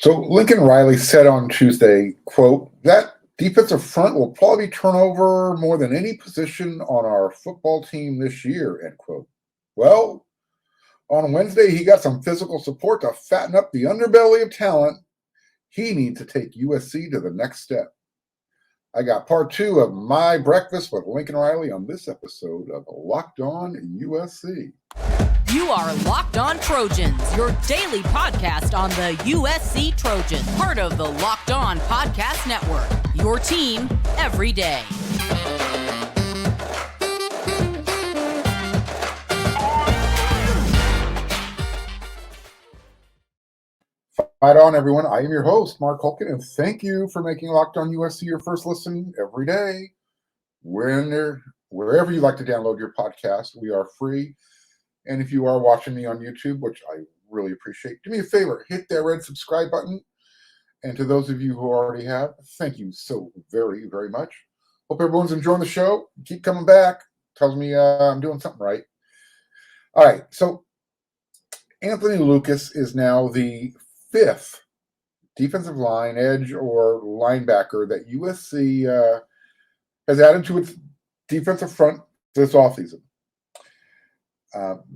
So Lincoln Riley said on Tuesday, quote, that defensive front will probably turn over more than any position on our football team this year, end quote. Well, on Wednesday, he got some physical support to fatten up the underbelly of talent. He needs to take USC to the next step. I got part 2 of my breakfast with Lincoln Riley on this episode of Locked On USC. You are Locked On Trojans, your daily podcast on the USC Trojans, part of the Locked On Podcast Network, your team every day. Right on, everyone. I am your host, Mark Holkin, and thank you for making Locked On USC your first listen every day. Wherever you like to download your podcast, we are free. And if you are watching me on YouTube, which I really appreciate, do me a favor, hit that red subscribe button. And to those of you who already have, thank you so very, very much. Hope everyone's enjoying the show. Keep coming back. Tells me I'm doing something right. All right, so Anthony Lucas is now the 5th defensive line edge or linebacker that USC has added to its defensive front this offseason.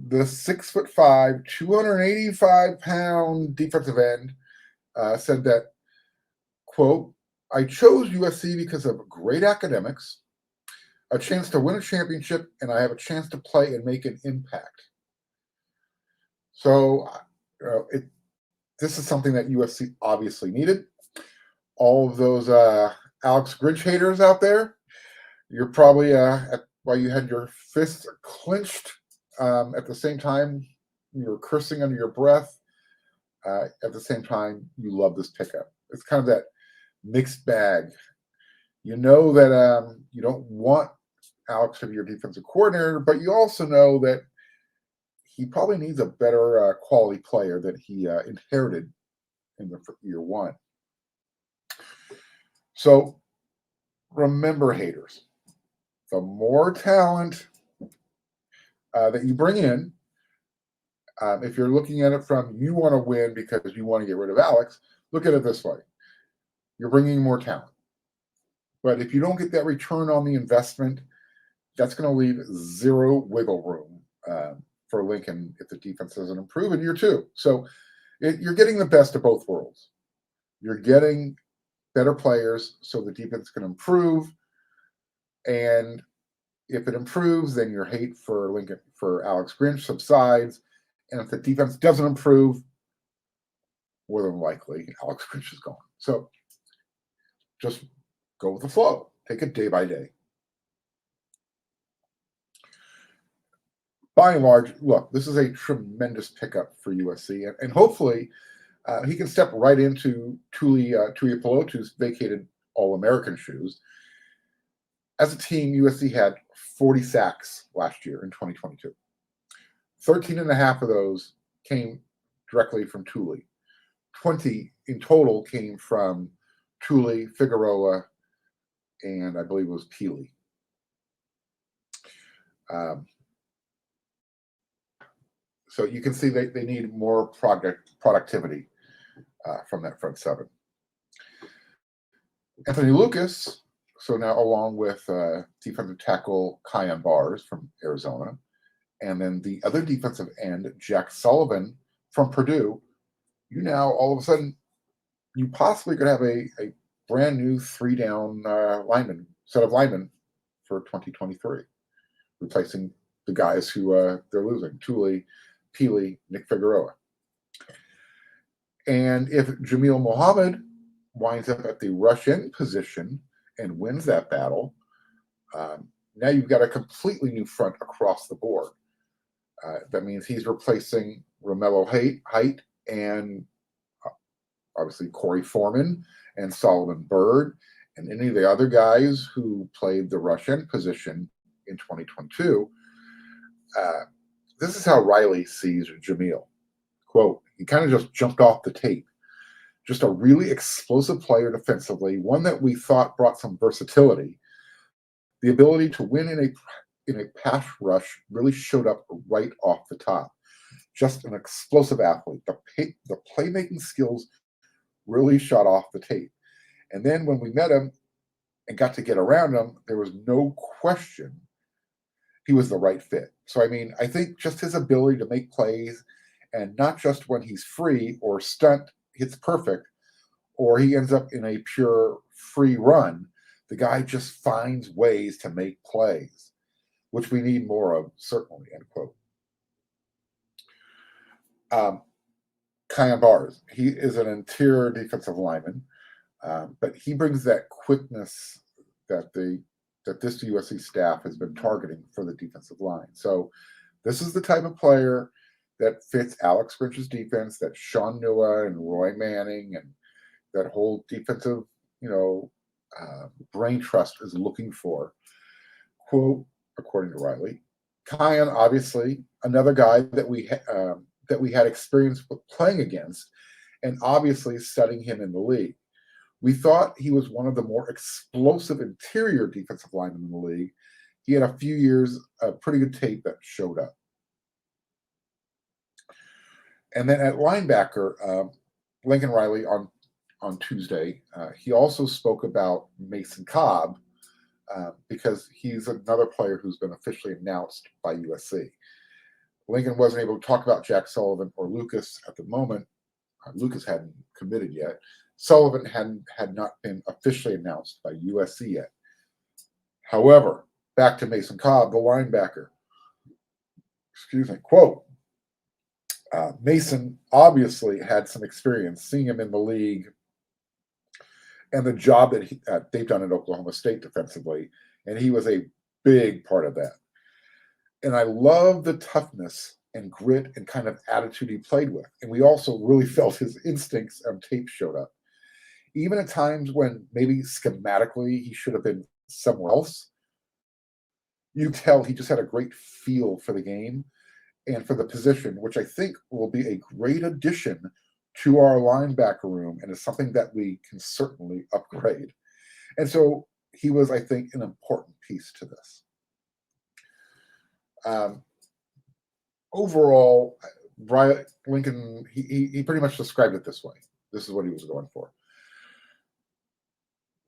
The 6'5", 285-pound defensive end said that, quote, I chose USC because of great academics, a chance to win a championship, and I have a chance to play and make an impact. So this is something that USC obviously needed. All of those Alex Grinch haters out there, you're probably, while you had your fists clenched, at the same time, you're cursing under your breath. At the same time, you love this pickup. It's kind of that mixed bag. You know that you don't want Alex to be your defensive coordinator, but you also know that he probably needs a better quality player that he inherited in the year one. So remember, haters, the more talent that you bring in, if you're looking at it from you want to win because you want to get rid of Alex, look at it this way. You're bringing more talent. But if you don't get that return on the investment, that's going to leave zero wiggle room for Lincoln if the defense doesn't improve in year 2. So you're getting the best of both worlds. You're getting better players so the defense can improve. And if it improves, then your hate for Alex Grinch subsides. And if the defense doesn't improve, more than likely, Alex Grinch is gone. So just go with the flow. Take it day by day. By and large, look, this is a tremendous pickup for USC. And hopefully he can step right into Tuli Tuipulotu's vacated All-American shoes. As a team, USC had 40 sacks last year in 2022. 13 and a half of those came directly from Tuli. 20 in total came from Tuli, Figueroa, and I believe it was Peely. So you can see they need more productivity from that front seven. Anthony Lucas, so now along with defensive tackle Kyan Bars from Arizona, and then the other defensive end, Jack Sullivan from Purdue, you now all of a sudden, you possibly could have a brand new 3-down set of linemen for 2023, replacing the guys who they're losing, Tuli, Peely, Nick Figueroa. And if Jamil Muhammad winds up at the rush end position and wins that battle, now you've got a completely new front across the board. That means he's replacing Romello Height and obviously Corey Foreman and Solomon Byrd and any of the other guys who played the rush end position in 2022. This is how Riley sees Jamil. Quote, he kind of just jumped off the tape. Just a really explosive player defensively, one that we thought brought some versatility. The ability to win in a pass rush really showed up right off the top. Just an explosive athlete. The playmaking skills really shot off the tape. And then when we met him and got to get around him, there was no question he was the right fit. So, I mean, I think just his ability to make plays, and not just when he's free or stunt hits perfect, or he ends up in a pure free run, the guy just finds ways to make plays, which we need more of, certainly, end quote. Kyan Bars, he is an interior defensive lineman, but he brings that quickness that this USC staff has been targeting for the defensive line. So this is the type of player that fits Alex Grinch's defense, that Sean Nua and Roy Manning and that whole defensive, brain trust is looking for. Quote, according to Riley, Kyan, obviously, another guy that we had experience with playing against, and obviously studying him in the league. We thought he was one of the more explosive interior defensive linemen in the league. He had a few years of pretty good tape that showed up. And then at linebacker, Lincoln Riley on Tuesday, he also spoke about Mason Cobb because he's another player who's been officially announced by USC. Lincoln wasn't able to talk about Jack Sullivan or Lucas at the moment. Lucas hadn't committed yet. Sullivan had not been officially announced by USC yet. However, back to Mason Cobb, the linebacker. Excuse me. Quote, Mason obviously had some experience seeing him in the league and the job that they've done at Oklahoma State defensively, and he was a big part of that. And I love the toughness and grit and kind of attitude he played with. And we also really felt his instincts on tape showed up. Even at times when maybe schematically he should have been somewhere else, you tell he just had a great feel for the game and for the position, which I think will be a great addition to our linebacker room and is something that we can certainly upgrade. And so he was, I think, an important piece to this. Overall, Lincoln, he pretty much described it this way. This is what he was going for.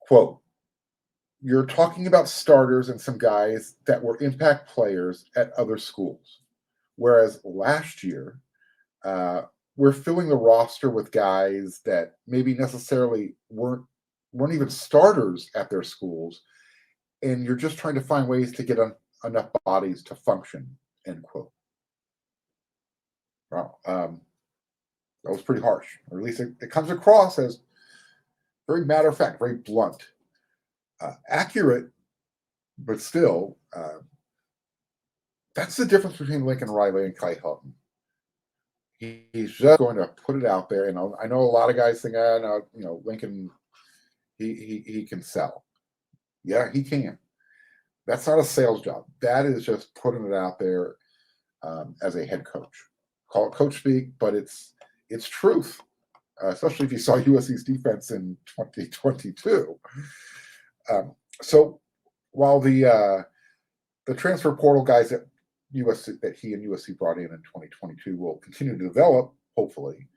Quote, you're talking about starters and some guys that were impact players at other schools. Whereas last year, we're filling the roster with guys that maybe necessarily weren't even starters at their schools, and you're just trying to find ways to get enough bodies to function, end quote. Wow. That was pretty harsh, or at least it comes across as very matter of fact, very blunt. Accurate, but still, that's the difference between Lincoln Riley and Kai Helton. He's just going to put it out there. And I know a lot of guys think, no, Lincoln, he can sell. Yeah, he can. That's not a sales job. That is just putting it out there as a head coach. Call it coach speak, but it's truth, especially if you saw USC's defense in 2022. So while the transfer portal guys that he and USC brought in 2022 will continue to develop, hopefully,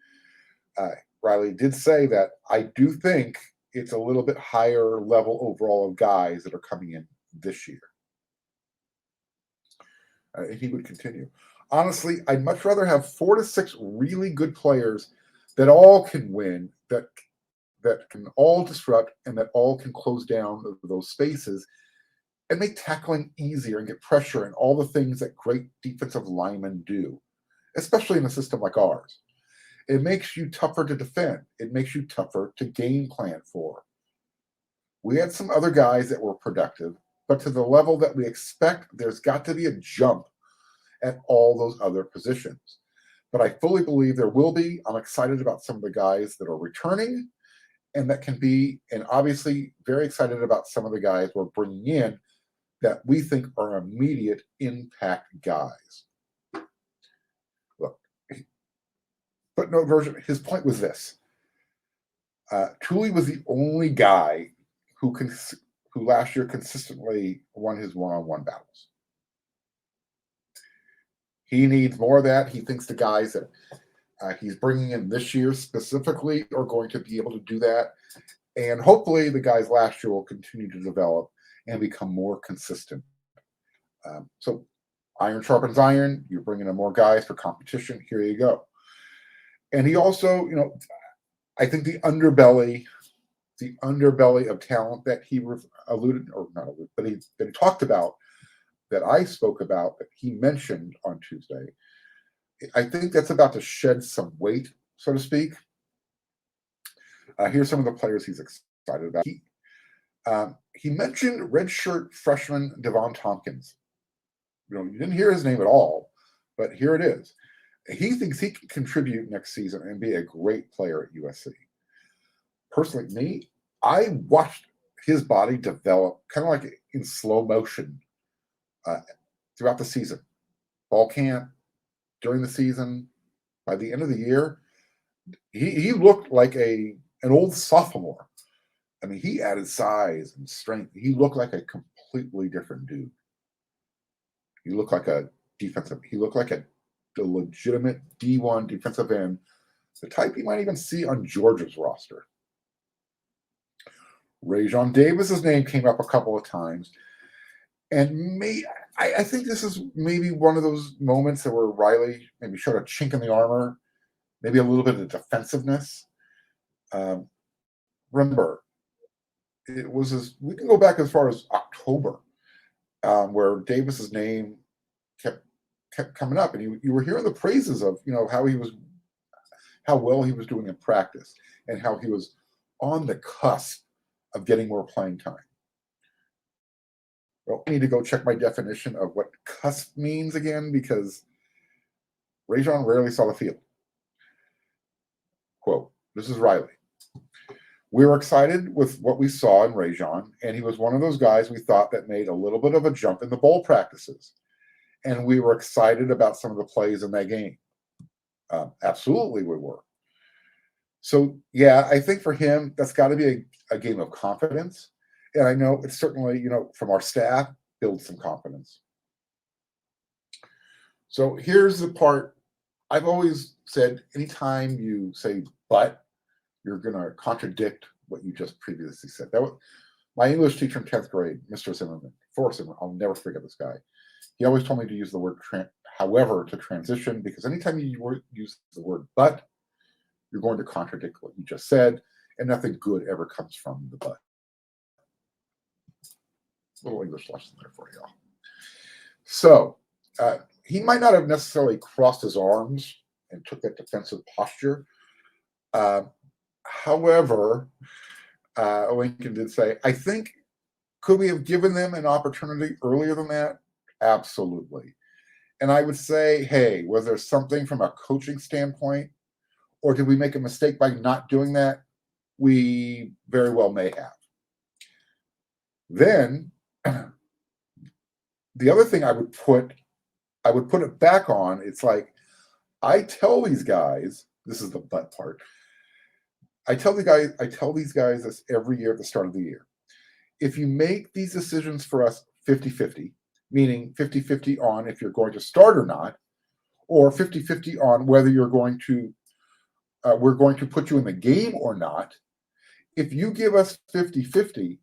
Riley did say that I do think it's a little bit higher level overall of guys that are coming in this year. And he would continue. Honestly, I'd much rather have 4 to 6 really good players that all can win, that can all disrupt, and that all can close down those spaces and make tackling easier and get pressure and all the things that great defensive linemen do, especially in a system like ours. It makes you tougher to defend. It makes you tougher to game plan for. We had some other guys that were productive, but to the level that we expect, there's got to be a jump at all those other positions. But I fully believe there will be. I'm excited about some of the guys that are returning and that can be, and obviously very excited about some of the guys we're bringing in that we think are immediate impact guys. Look, footnote version, his point was this. Tuli was the only guy who last year consistently won his one-on-one battles. He needs more of that. He thinks the guys that He's bringing in this year specifically are going to be able to do that. And hopefully the guys last year will continue to develop and become more consistent. So iron sharpens iron. You're bringing in more guys for competition. Here you go. And he also, I think the underbelly of talent that he alluded, or not alluded, but he talked about, that I spoke about, that he mentioned on Tuesday, I think that's about to shed some weight, so to speak. Here's some of the players he's excited about. He mentioned redshirt freshman Devon Tompkins. You didn't hear his name at all, but here it is. He thinks he can contribute next season and be a great player at USC. Personally, me, I watched his body develop kind of like in slow motion throughout the season. Fall camp, during the season, by the end of the year, he looked like an old sophomore. I mean, he added size and strength. He looked like a completely different dude. He looked like a legitimate D1 defensive end, the type you might even see on Georgia's roster. Rajon Davis's name came up a couple of times. And I think this is maybe one of those moments where Riley maybe showed a chink in the armor, maybe a little bit of defensiveness. Remember, we can go back as far as October, where Davis's name kept coming up, and you were hearing the praises of how well he was doing in practice, and how he was on the cusp of getting more playing time. Well, I need to go check my definition of what cusp means again, because Rajon rarely saw the field. Quote, this is Riley. We were excited with what we saw in Rajon, and he was one of those guys we thought that made a little bit of a jump in the bowl practices. And we were excited about some of the plays in that game. Absolutely we were. So, yeah, I think for him, that's got to be a game of confidence. And I know it's certainly, from our staff, builds some confidence. So here's the part. I've always said, anytime you say but, you're going to contradict what you just previously said. That was my English teacher in 10th grade, Mr. Zimmerman, Forrest Zimmerman. I'll never forget this guy. He always told me to use the word however to transition, because anytime you use the word but, you're going to contradict what you just said, and nothing good ever comes from the but. Little English lesson there for y'all. So he might not have necessarily crossed his arms and took that defensive posture. However, Lincoln did say, I think, could we have given them an opportunity earlier than that? Absolutely. And I would say, hey, was there something from a coaching standpoint, or did we make a mistake by not doing that? We very well may have. Then, the other thing I would put it back on, it's like, I tell these guys, this is the but part. I tell these guys this every year at the start of the year. If you make these decisions for us 50-50, meaning 50-50 on if you're going to start or not, or 50-50 on whether we're going to put you in the game or not, if you give us 50-50,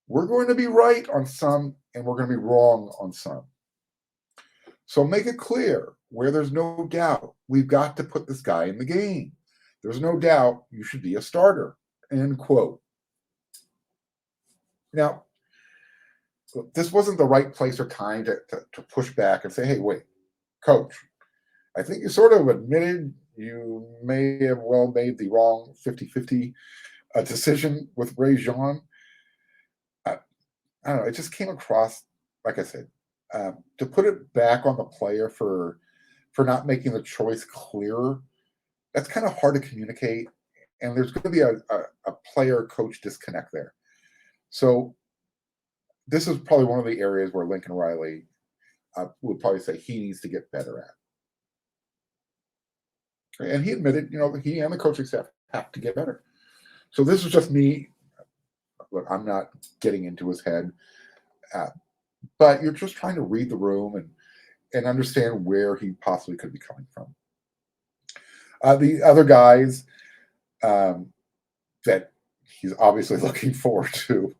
we're going to be right on some and we're going to be wrong on some. So make it clear where there's no doubt we've got to put this guy in the game. There's no doubt you should be a starter, end quote. Now, this wasn't the right place or time to push back and say, hey, wait, coach, I think you sort of admitted you may have well made the wrong 50-50 decision with Rajon. I don't know, it just came across, like I said, to put it back on the player for not making the choice clearer, that's kind of hard to communicate, and there's going to be a player-coach disconnect there. So this is probably one of the areas where Lincoln Riley would probably say he needs to get better at. And he admitted, he and the coaching staff have to get better. So this is just me. Look, I'm not getting into his head, but you're just trying to read the room and understand where he possibly could be coming from. The other guys that he's obviously looking forward to,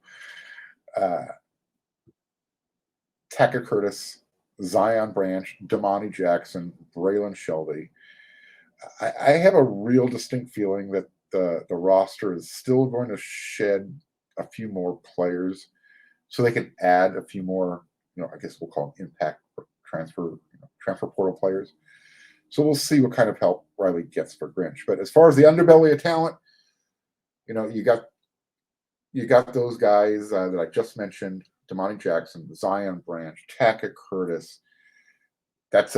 Taka Curtis, Zion Branch, Damani Jackson, Braylon Shelby. I have a real distinct feeling that the roster is still going to shed a few more players so they can add a few more, I guess we'll call them impact transfer portal players. So we'll see what kind of help Riley gets for Grinch. But as far as the underbelly of talent, you got those guys that I just mentioned: Damani Jackson, Zion Branch, Taka Curtis. That's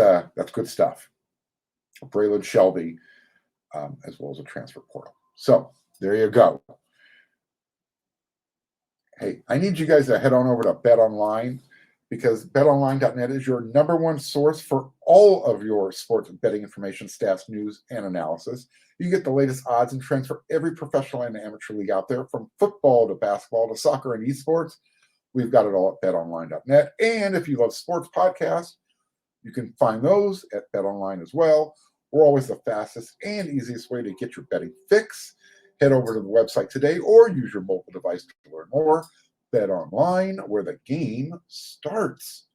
good stuff. Braylon Shelby, as well as a transfer portal. So there you go. Hey, I need you guys to head on over to BetOnline, because betonline.net is your number one source for all of your sports betting information, stats, news, and analysis. You get the latest odds and trends for every professional and amateur league out there, from football to basketball to soccer and esports. We've got it all at betonline.net. And if you love sports podcasts, you can find those at BetOnline as well. We're always the fastest and easiest way to get your betting fix. Head over to the website today or use your mobile device to learn more. BetOnline, where the game starts.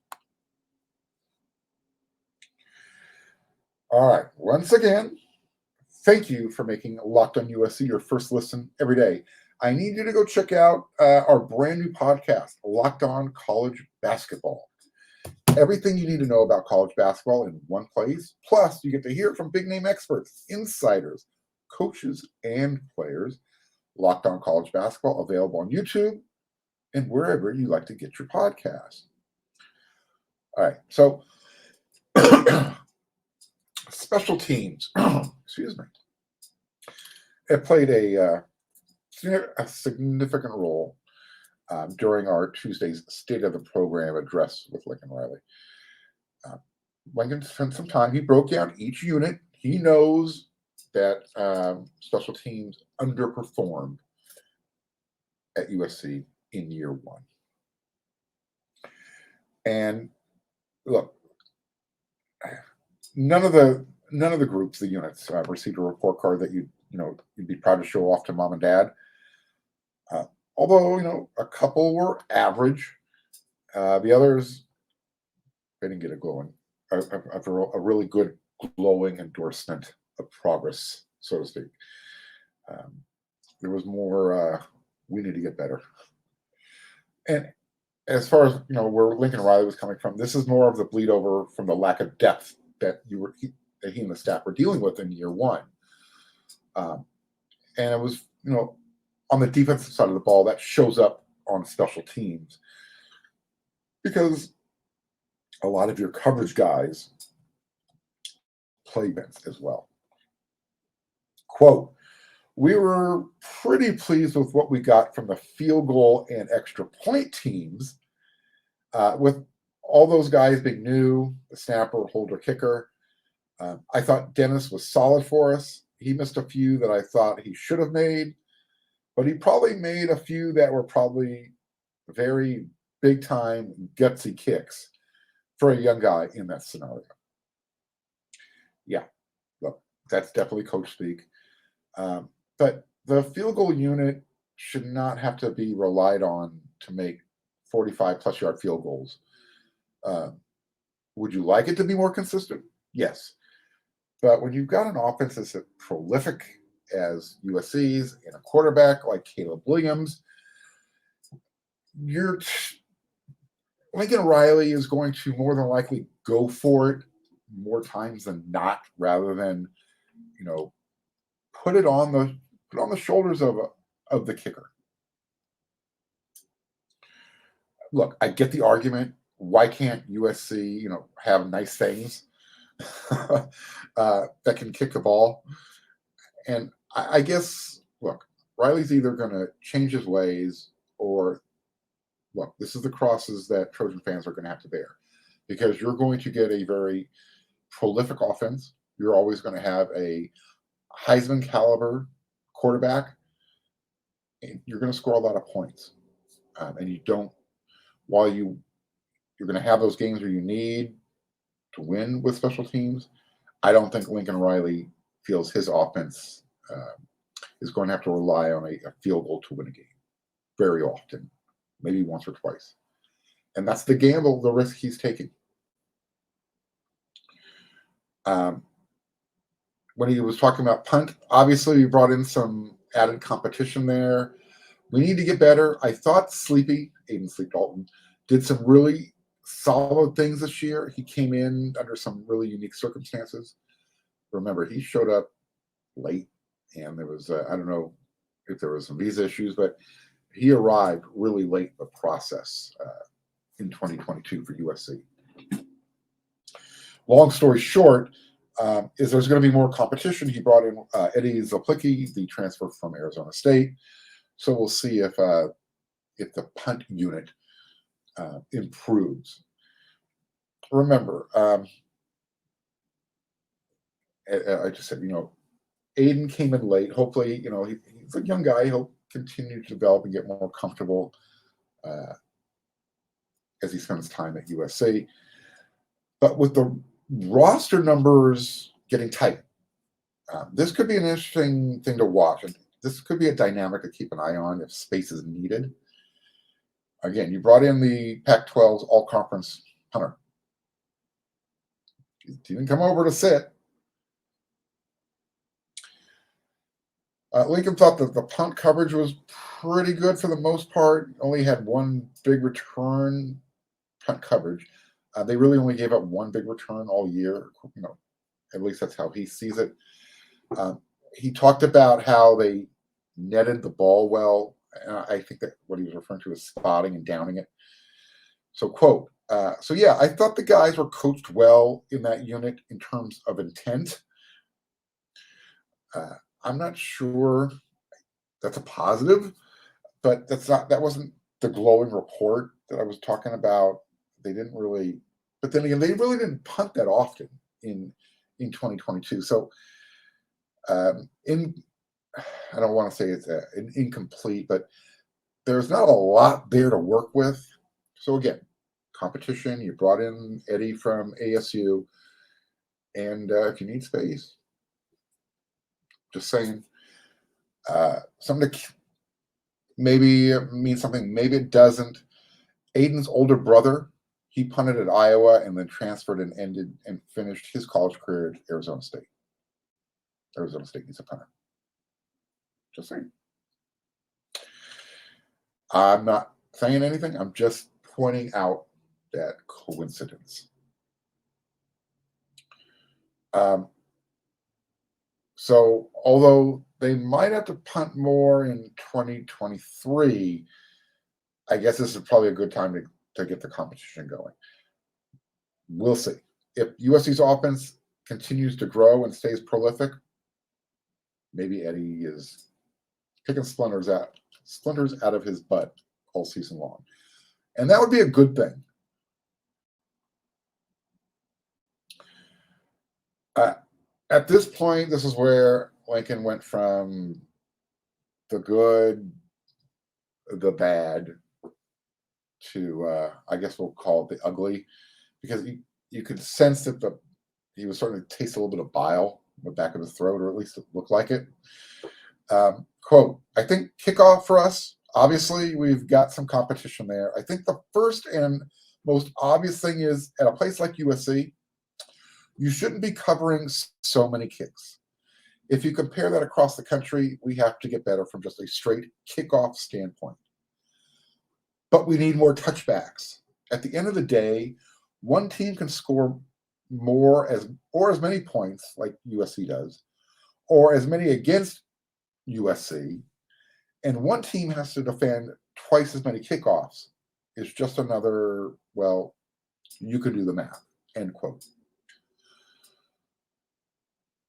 All right. Once again, thank you for making Locked on USC your first listen every day. I need you to go check out our brand new podcast, Locked on College Basketball. Everything you need to know about college basketball in one place. Plus, you get to hear from big name experts, insiders, coaches, and players. Locked on College Basketball, available on YouTube and wherever you like to get your podcast. All right, so special teams, excuse me, it played a significant role during our Tuesday's State of the Program address with Lincoln Riley. Lincoln spent some time. He broke down each unit. He knows that special teams underperformed at USC in year one. And look, none of the groups, the units, received a report card that you'd be proud to show off to mom and dad. Although, a couple were average. The others, they didn't get a really good glowing endorsement of progress, so to speak. There was more, we need to get better. And as far as, where Lincoln Riley was coming from, this is more of the bleed over from the lack of depth that that he and the staff were dealing with in year one. And it was, on the defensive side of the ball, that shows up on special teams, because a lot of your coverage guys play defense as well. Quote, "We were pretty pleased with what we got from the field goal and extra point teams, with all those guys being new, the snapper, holder, kicker. I thought Dennis was solid for us. He missed a few that I thought he should have made, but he probably made a few that were probably very big time gutsy kicks for a young guy in that scenario." Yeah, look, that's definitely coach speak. But the field goal unit should not have to be relied on to make 45-plus yard field goals. Would you like it to be more consistent? Yes. But when you've got an offense that's as prolific as USC's and a quarterback like Caleb Williams, Lincoln Riley is going to more than likely go for it more times than not, rather than, put it on the shoulders of the kicker. Look, I get the argument. Why can't USC, have nice things that can kick the ball? And I guess, look, Riley's either going to change his ways, or, look, this is the crosses that Trojan fans are going to have to bear, because you're going to get a very prolific offense. You're always going to have a Heisman caliber quarterback, and you're going to score a lot of points. And you don't, while you're going to have those games where you need to win with special teams, I don't think Lincoln Riley feels his offense is going to have to rely on a field goal to win a game very often, maybe once or twice. And that's the gamble, the risk he's taking. When he was talking about punt, obviously we brought in some added competition there. We need to get better. I thought Aiden Sleep Dalton, did some really solid things this year. He came in under some really unique circumstances. Remember, he showed up late, and there was, I don't know if there was some visa issues, but he arrived really late in the process in 2022 for USC. Long story short, is there's going to be more competition. He brought in Eddie Zaplicki, the transfer from Arizona State. So we'll see if the punt unit improves. Remember, I just said, Aiden came in late. Hopefully, he's a young guy. He'll continue to develop and get more comfortable as he spends time at USC. But with the roster numbers getting tight, this could be an interesting thing to watch. And this could be a dynamic to keep an eye on if space is needed. Again, you brought in the Pac-12's all-conference punter. He didn't come over to sit. Lincoln thought that the punt coverage was pretty good for the most part. Only had one big return punt coverage. They really only gave up one big return all year. At least that's how he sees it. He talked about how they netted the ball well. I think that what he was referring to is spotting and downing it. So, quote, so yeah, I thought the guys were coached well in that unit in terms of intent. I'm not sure that's a positive, but that wasn't the glowing report that I was talking about. They didn't really, but then again, they really didn't punt that often in 2022. So, I don't want to say it's an incomplete, but there's not a lot there to work with. So again, competition. You brought in Eddie from ASU, and if you need space, just saying, something to maybe means something, maybe it doesn't. Aiden's older brother, he punted at Iowa and then transferred and ended and finished his college career at Arizona State. Arizona State needs a punter. Just saying. I'm not saying anything. I'm just pointing out that coincidence. So although they might have to punt more in 2023, I guess this is probably a good time to get the competition going. We'll see. If USC's offense continues to grow and stays prolific, maybe Eddie is picking splinters out of his butt all season long. And that would be a good thing. At this point, this is where Lincoln went from the good, the bad, to, I guess we'll call it the ugly, because you could sense that he was starting to taste a little bit of bile in the back of his throat, or at least it looked like it. Quote, I think kickoff for us, obviously, we've got some competition there. I think the first and most obvious thing is at a place like USC, you shouldn't be covering so many kicks. If you compare that across the country, we have to get better from just a straight kickoff standpoint. But we need more touchbacks. At the end of the day, one team can score more or as many points like USC does, or as many against USC, and one team has to defend twice as many kickoffs. It's just another, well, you could do the math, end quote.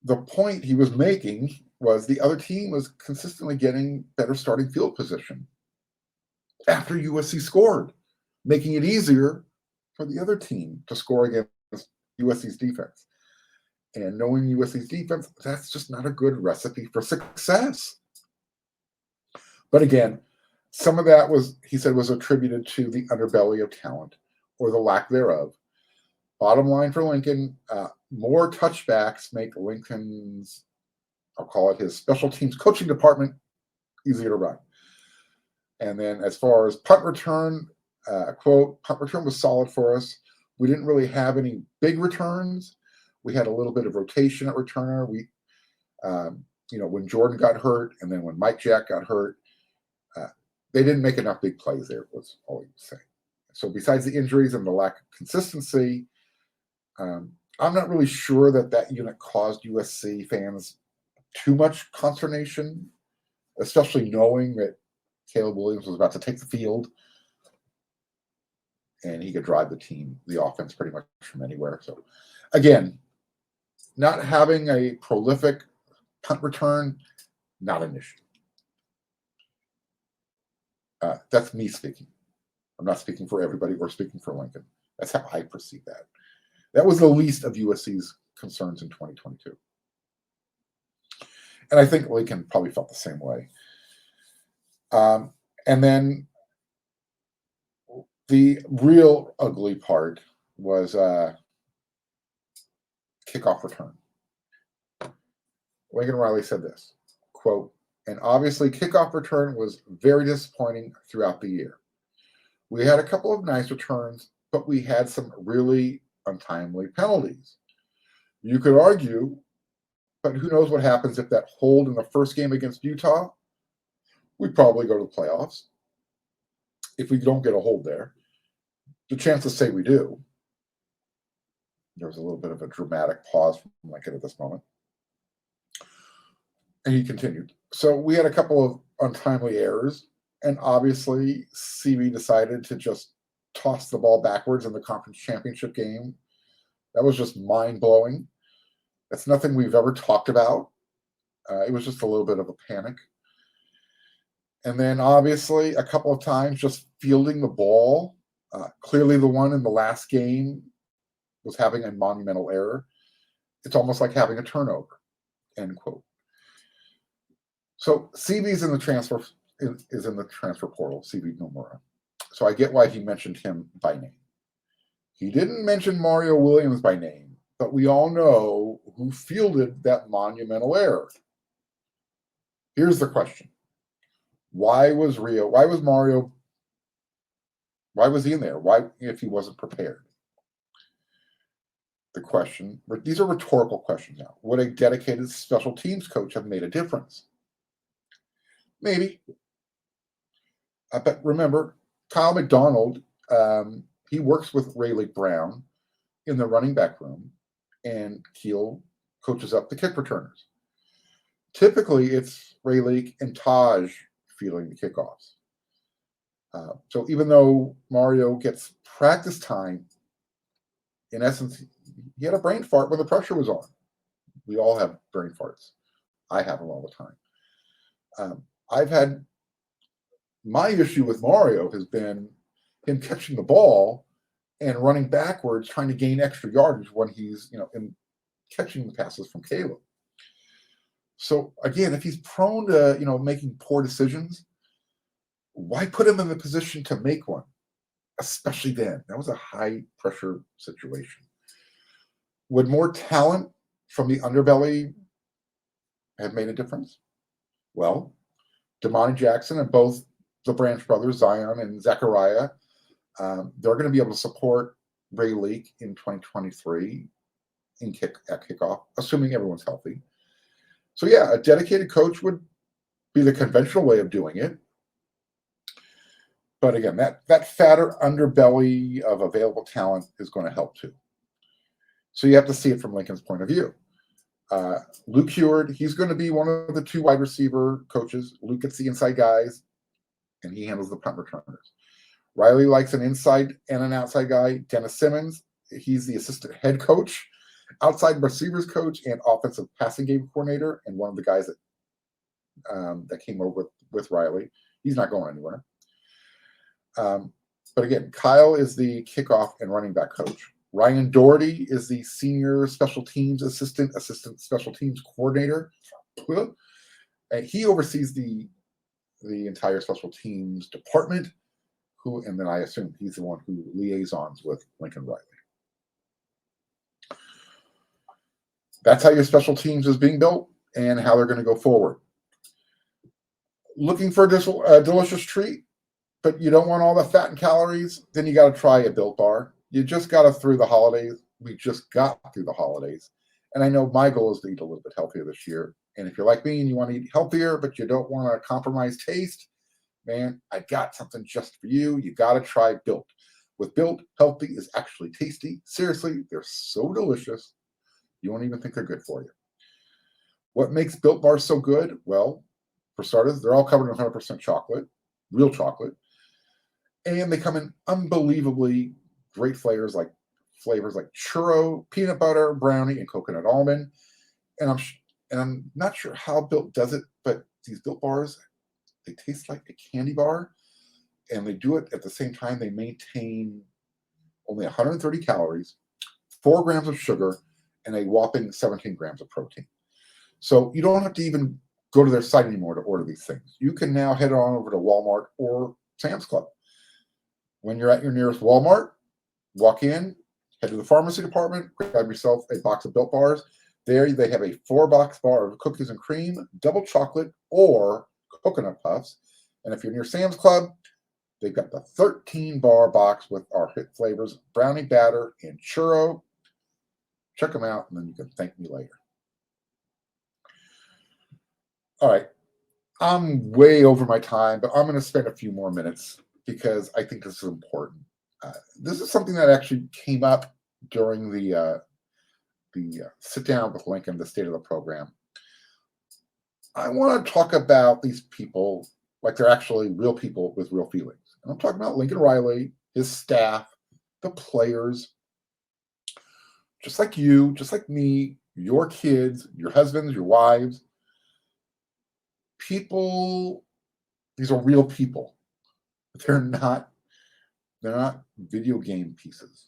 The point he was making was the other team was consistently getting better starting field position after USC scored, making it easier for the other team to score against USC's defense. And knowing USC's defense, that's just not a good recipe for success. But again, some of that he said was attributed to the underbelly of talent or the lack thereof. Bottom line for Lincoln, more touchbacks make Lincoln's I'll call it his special teams coaching department, easier to run. And then as far as punt return, quote, punt return was solid for us. We didn't really have any big returns. We had a little bit of rotation at returner. When Jordan got hurt and then when Mike Jack got hurt, they didn't make enough big plays there, was all he was saying. So besides the injuries and the lack of consistency, I'm not really sure that unit caused USC fans too much consternation, especially knowing that Caleb Williams was about to take the field and he could drive the offense pretty much from anywhere. So again, not having a prolific punt return, not an issue. That's me speaking. I'm not speaking for everybody or speaking for Lincoln. That's how I perceive that. That was the least of USC's concerns in 2022. And I think Lincoln probably felt the same way. And then the real ugly part was kickoff return. Lincoln Riley said this, quote, and obviously kickoff return was very disappointing throughout the year. We had a couple of nice returns, but we had some really untimely penalties. You could argue, but who knows what happens if that hold in the first game against Utah, we'd probably go to the playoffs if we don't get a hold there. The chances say we do. There was a little bit of a dramatic pause from Lincoln at this moment. And he continued. So we had a couple of untimely errors, and obviously CB decided to just toss the ball backwards in the conference championship game. That was just mind-blowing. That's nothing we've ever talked about. It was just a little bit of a panic. And then obviously a couple of times just fielding the ball. Clearly the one in the last game was having a monumental error. It's almost like having a turnover, end quote. So CB's in the transfer portal, CB Nomura. So I get why he mentioned him by name. He didn't mention Mario Williams by name, but we all know who fielded that monumental error. Here's the question. Why was Mario in there? Why, if he wasn't prepared? The question, these are rhetorical questions now. Would a dedicated special teams coach have made a difference? Maybe. But remember, Kyle McDonald, he works with Rayleigh Brown in the running back room, and Keel coaches up the kick returners. Typically, it's Rayleigh and Taj fielding the kickoffs. So even though Mario gets practice time, in essence, he had a brain fart when the pressure was on. We all have brain farts. I have them all the time. I've had my issue with Mario has been him catching the ball and running backwards, trying to gain extra yardage when he's, in catching the passes from Caleb. So again, if he's prone to, making poor decisions, why put him in the position to make one? Especially then. That was a high pressure situation. Would more talent from the underbelly have made a difference? Well, Damani Jackson and both the Branch brothers, Zion and Zachariah, they're going to be able to support Rayleigh in 2023 at kickoff, assuming everyone's healthy. So yeah, a dedicated coach would be the conventional way of doing it. But again, that fatter underbelly of available talent is going to help too. So you have to see it from Lincoln's point of view. Luke Heward, he's going to be one of the two wide receiver coaches. Luke gets the inside guys, and he handles the punt returners. Riley likes an inside and an outside guy. Dennis Simmons, he's the assistant head coach, outside receivers coach, and offensive passing game coordinator, and one of the guys that came over with Riley. He's not going anywhere. But again, Kyle is the kickoff and running back coach. Ryan Doherty is the senior special teams assistant special teams coordinator. And he oversees the entire special teams department, and then I assume he's the one who liaisons with Lincoln Riley. That's how your special teams is being built. and how they're going to go forward. Looking for a delicious treat, but you don't want all the fat and calories, then you got to try a Built Bar. You just got to through the holidays. We just got through the holidays. And I know my goal is to eat a little bit healthier this year. And if you're like me and you want to eat healthier, but you don't want to compromise taste, man, I got something just for you. You got to try Built. With Built, healthy is actually tasty. Seriously, they're so delicious. You won't even think they're good for you. What makes Built Bars so good? Well, for starters, they're all covered in 100% chocolate, real chocolate. And they come in unbelievably great flavors like churro, peanut butter, brownie, and coconut almond. And I'm not sure how Built does it, but these Built Bars, they taste like a candy bar, and they do it at the same time. They maintain only 130 calories, 4 grams of sugar, and a whopping 17 grams of protein. So you don't have to even go to their site anymore to order these things. You can now head on over to Walmart or Sam's Club. When you're at your nearest Walmart, walk in, head to the pharmacy department, grab yourself a box of Built Bars. There they have a 4-box bar of cookies and cream, double chocolate, or coconut puffs. And if you're near Sam's Club, they've got the 13-bar box with our hit flavors, brownie batter and churro. Check them out, and then you can thank me later. All right. I'm way over my time, but I'm going to spend a few more minutes because I think this is important. This is something that actually came up during the sit down with Lincoln, the state of the program. I want to talk about these people like they're actually real people with real feelings. And I'm talking about Lincoln Riley, his staff, the players, just like you, just like me, your kids, your husbands, your wives. People, these are real people. They're not video game pieces.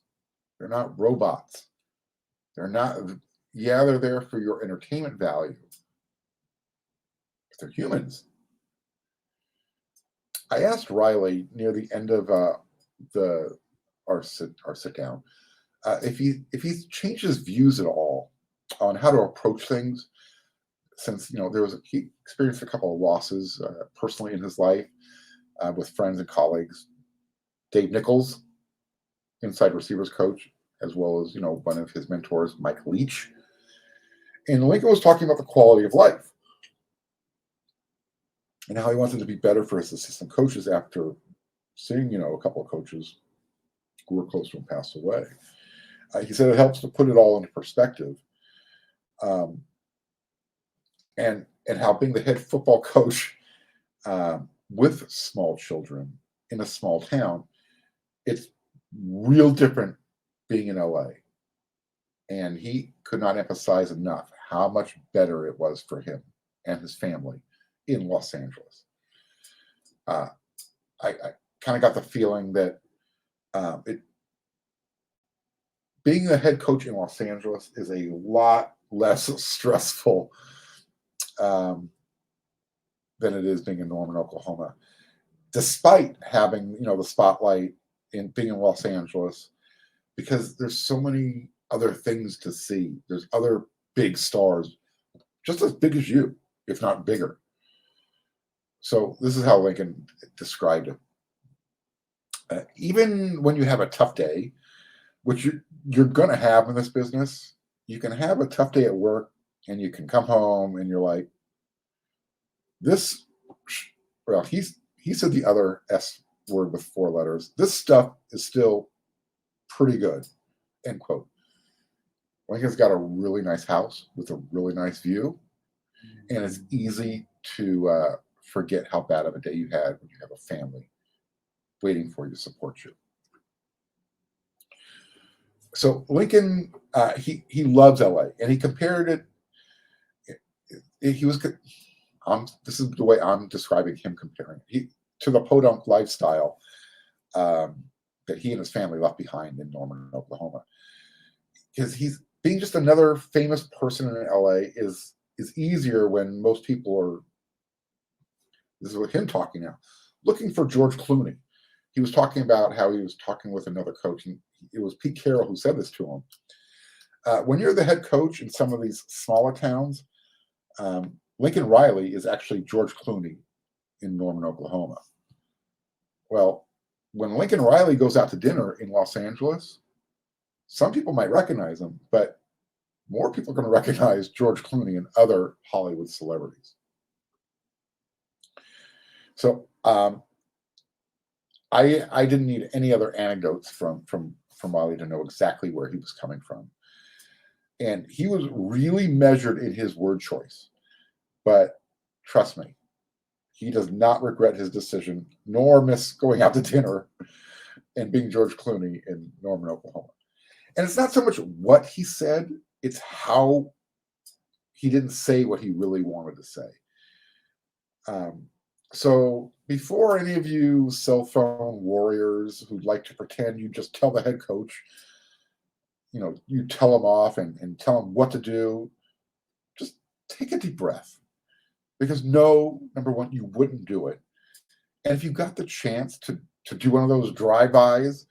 They're not robots. They're not, they're there for your entertainment value. But they're humans. I asked Riley near the end of our sit down if he's changed his views at all on how to approach things, since he experienced a couple of losses personally in his life with friends and colleagues. Dave Nichols, inside receivers coach, as well as one of his mentors, Mike Leach. And Lincoln was talking about the quality of life and how he wants it to be better for his assistant coaches after seeing a couple of coaches who were close to him pass away. He said it helps to put it all into perspective. And how being the head football coach with small children in a small town, it's real different being in LA. And he could not emphasize enough how much better it was for him and his family in Los Angeles. I kind of got the feeling that being the head coach in Los Angeles is a lot less stressful than it is being in Norman, Oklahoma, despite having the spotlight in being in Los Angeles, because there's so many other things to see. There's other big stars, just as big as you, if not bigger. So this is how Lincoln described it. Even when you have a tough day, which you're going to have in this business, you can have a tough day at work and you can come home and you're like, he said the other S word with 4 letters. This stuff is still pretty good, end quote. Lincoln's got a really nice house with a really nice view, and it's easy to forget how bad of a day you had when you have a family waiting for you to support you. So Lincoln, he loves LA, and he compared it. This is the way I'm describing him comparing it to the podunk lifestyle that he and his family left behind in Norman, Oklahoma. Because he's being just another famous person in LA is easier when most people are. This is what him talking now, looking for George Clooney. He was talking about how he was talking with another coach, and it was Pete Carroll who said this to him. When you're the head coach in some of these smaller towns, Lincoln Riley is actually George Clooney in Norman, Oklahoma. Well, when Lincoln Riley goes out to dinner in Los Angeles, some people might recognize him, but more people are going to recognize George Clooney and other Hollywood celebrities. So I didn't need any other anecdotes from Riley to know exactly where he was coming from. And he was really measured in his word choice. But trust me, he does not regret his decision, nor miss going out to dinner and being George Clooney in Norman, Oklahoma. And it's not so much what he said, it's how he didn't say what he really wanted to say. So before any of you cell phone warriors who'd like to pretend you just tell the head coach, you tell him off and tell him what to do, just take a deep breath. Because number one, you wouldn't do it. And if you got the chance to do one of those drive-bys,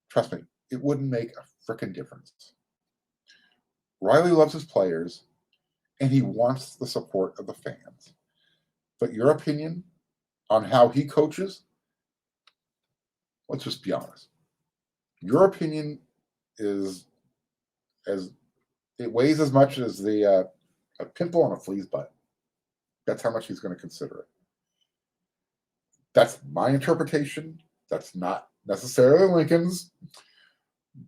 trust me, it wouldn't make a freaking difference. Riley loves his players, and he wants the support of the fans. But your opinion on how he coaches, let's just be honest. Your opinion it weighs as much as a pimple on a flea's butt. That's how much he's going to consider it. That's my interpretation. That's not necessarily Lincoln's,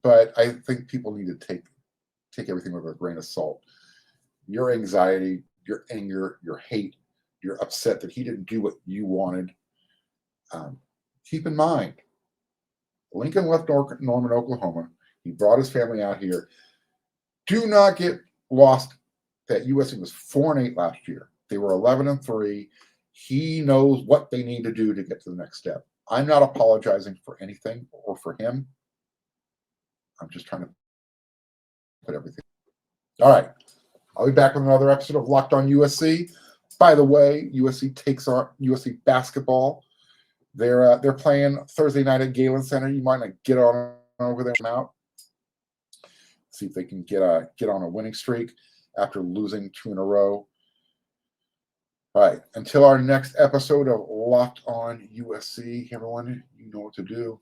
but I think people need to take everything with a grain of salt. Your anxiety, your anger, your hate, you're upset that he didn't do what you wanted. Keep in mind, Lincoln left Norman, Oklahoma. He brought his family out here. Do not get lost that USC was 4-8 last year. They were 11-3. He knows what they need to do to get to the next step. I'm not apologizing for anything or for him. I'm just trying to put everything. All right. I'll be back with another episode of Locked On USC. By the way, USC takes on USC basketball. They're playing Thursday night at Galen Center. You might not get on over there and out. See if they can get on a winning streak after losing 2 in a row. All right. Until our next episode of Locked On USC, everyone, you know what to do.